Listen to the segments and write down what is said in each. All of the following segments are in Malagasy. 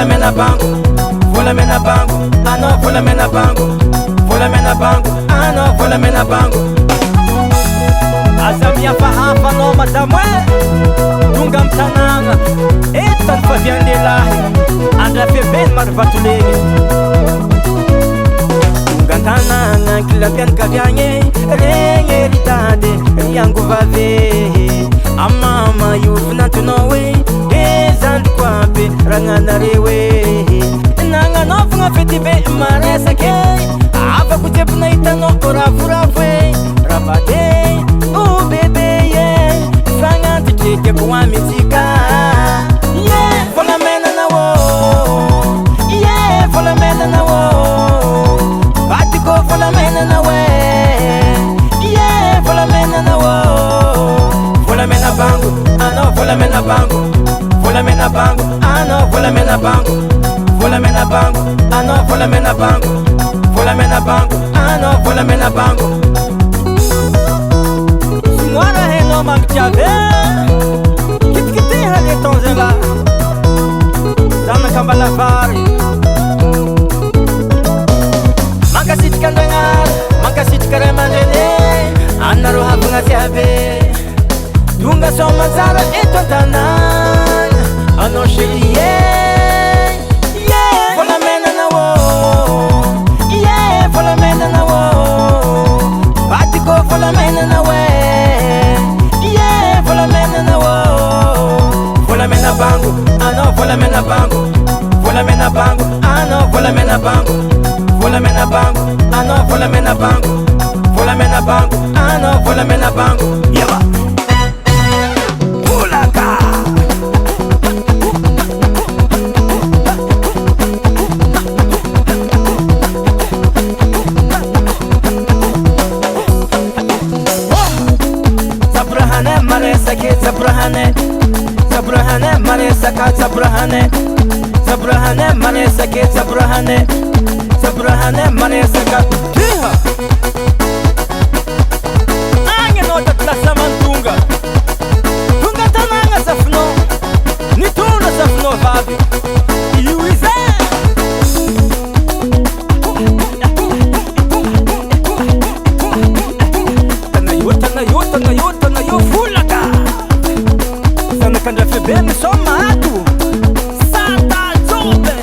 mena bangu, vola mena bangu, ano vola mena bangu, vola mena bangu, ano vola mena bangu. Azamia fahafa no madamwe, tunga mtananga, etan faviande lahi, andra feben marvatulege. Tunga mtananga, kila pian kavianye, renge ritade, riangu vave. Amama yufna tunowe, ezan kwape, rangana rewe. Nanga nofunga fetibe maresa ke, ava kutepna itano oravurave, rabade. Oh bébé, yeah, fanga tike kwa mitika. Yeah, vola mena na wo. Yeah, vola mena na wo. Batiko vola mena na we. Yeah, vola mena na wo. Vola mena bangu, ano vola mena bangu. Vola mena bangu, ano vola mena bangu. Vola mena bangu, ano vola mena bangu. Vola mena bangu, ano vola mena bangu. Mwana heno magchave Kit hale tonzela Dama kambala fari Maka sit kandangar Maka sit karemanjene Anna roha bunga siave Tunga soma zara eto tanan Ano shilie Yeah, vola mena na wo Yeah, vola mena na wo Batiko vola mena na we bangu, ano vola mena bangu, vola mena bangu, ano vola mena bangu, vola mena bangu, ano vola mena bangu, vola mena bangu, ano vola mena bangu. Yaba. Bulaka. Zabrahane maresa ke zabrahane. Zabrahane manesa ka zabrahane Zabrahane manesa ke zabrahane Zabrahane manesa ka Tiha Ange nota tlasa mantunga Tunga tananga zafno Nituna zafno vavi Iuize Tanayo fulaka Kanda febeme somatu Santa zobe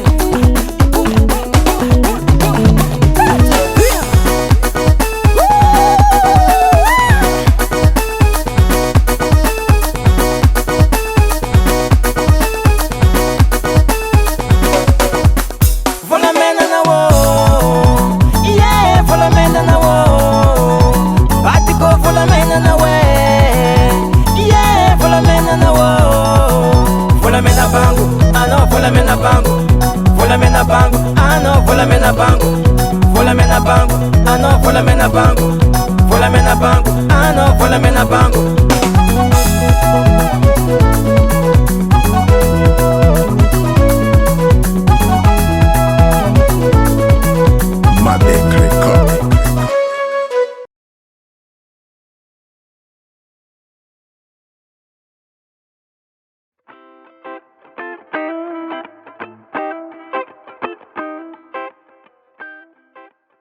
Vola mena na wo Yeah, vola mena na wo Batiko vola mena na we Yeah, vola mena na wo Vola mena bangu, ano vola mena bangu. Vola mena bangu, ano vola mena bangu. Vola mena bangu, ano vola mena bangu. Vola mena bangu, ano vola mena bangu.